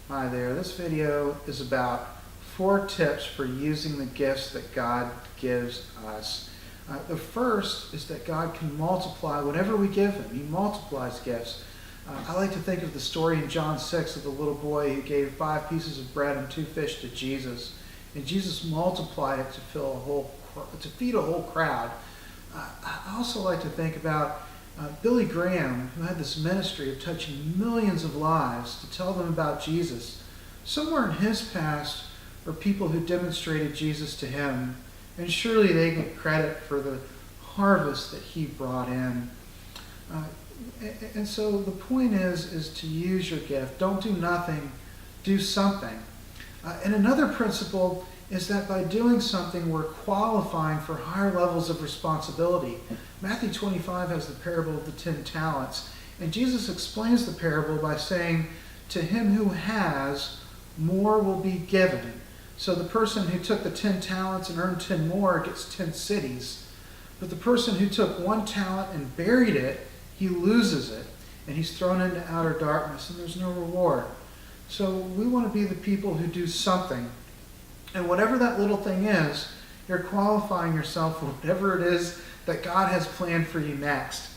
Hi there. This video is about 4 tips for using the gifts that God gives us. The first is that God can multiply whatever we give Him. He multiplies gifts. I like to think of the story in John 6 of the little boy who gave 5 pieces of bread and 2 fish to Jesus. And Jesus multiplied it to feed a whole crowd. I also like to think about Billy Graham, who had this ministry of touching millions of lives to tell them about Jesus. Somewhere in his past were people who demonstrated Jesus to him, and surely they get credit for the harvest that he brought in. And so the point is to use your gift. Don't do nothing, do something. And another principle is that by doing something, we're qualifying for higher levels of responsibility. Matthew 25 has the parable of the 10 talents. And Jesus explains the parable by saying, to him who has, more will be given. So the person who took the 10 talents and earned 10 more gets 10 cities. But the person who took 1 talent and buried it, he loses it. And he's thrown into outer darkness, and there's no reward. So we want to be the people who do something. And whatever that little thing is, you're qualifying yourself for whatever it is that God has planned for you next.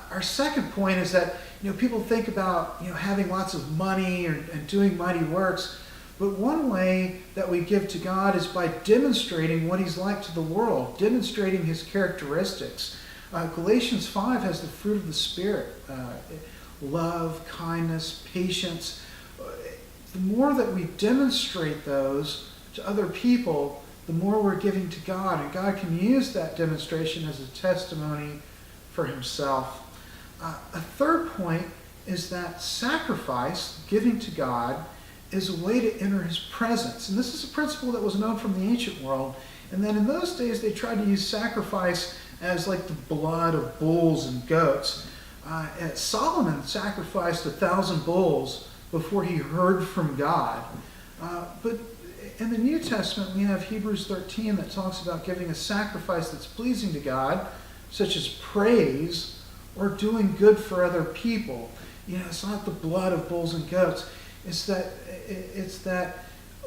Our second point is that people think about having lots of money and doing mighty works, but one way that we give to God is by demonstrating what He's like to the world, demonstrating His characteristics. Galatians 5 has the fruit of the Spirit: love, kindness, patience. The more that we demonstrate those to other people, the more we're giving to God, and God can use that demonstration as a testimony for Himself. A third point is that sacrifice, giving to God, is a way to enter His presence. And this is a principle that was known from the ancient world. And then in those days, they tried to use sacrifice as like the blood of bulls and goats. Solomon sacrificed 1,000 bulls before he heard from God. But in the New Testament, we have Hebrews 13 that talks about giving a sacrifice that's pleasing to God, such as praise or doing good for other people. It's not the blood of bulls and goats. It's that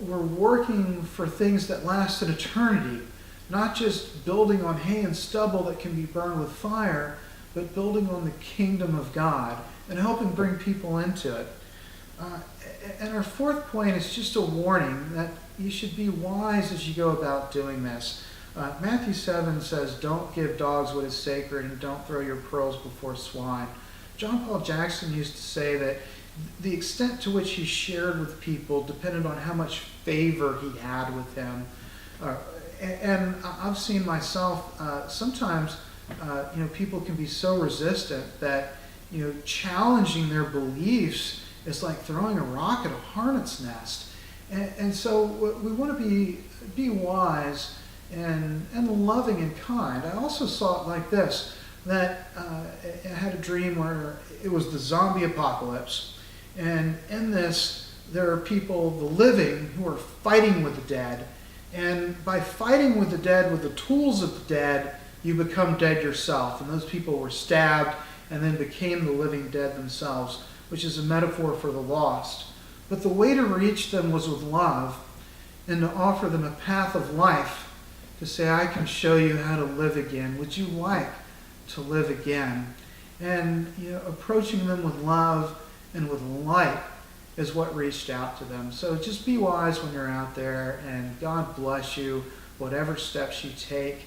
we're working for things that last an eternity, not just building on hay and stubble that can be burned with fire, but building on the kingdom of God and helping bring people into it. And our fourth point is just a warning that you should be wise as you go about doing this. Matthew 7 says, don't give dogs what is sacred, and don't throw your pearls before swine. John Paul Jackson used to say that the extent to which he shared with people depended on how much favor he had with them. And I've seen myself, sometimes people can be so resistant that challenging their beliefs is like throwing a rock at a hornet's nest. And so we want to be wise and loving and kind. I also saw it like this, that I had a dream where it was the zombie apocalypse. And in this, there are people, the living, who are fighting with the dead. And by fighting with the dead with the tools of the dead, you become dead yourself. And those people were stabbed and then became the living dead themselves, which is a metaphor for the lost. But the way to reach them was with love and to offer them a path of life, to say, I can show you how to live again. Would you like to live again? And approaching them with love and with light is what reached out to them. So just be wise when you're out there, and God bless you, whatever steps you take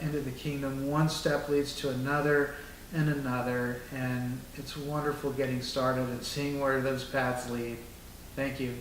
into the kingdom. One step leads to another and another, and it's wonderful getting started and seeing where those paths lead. Thank you.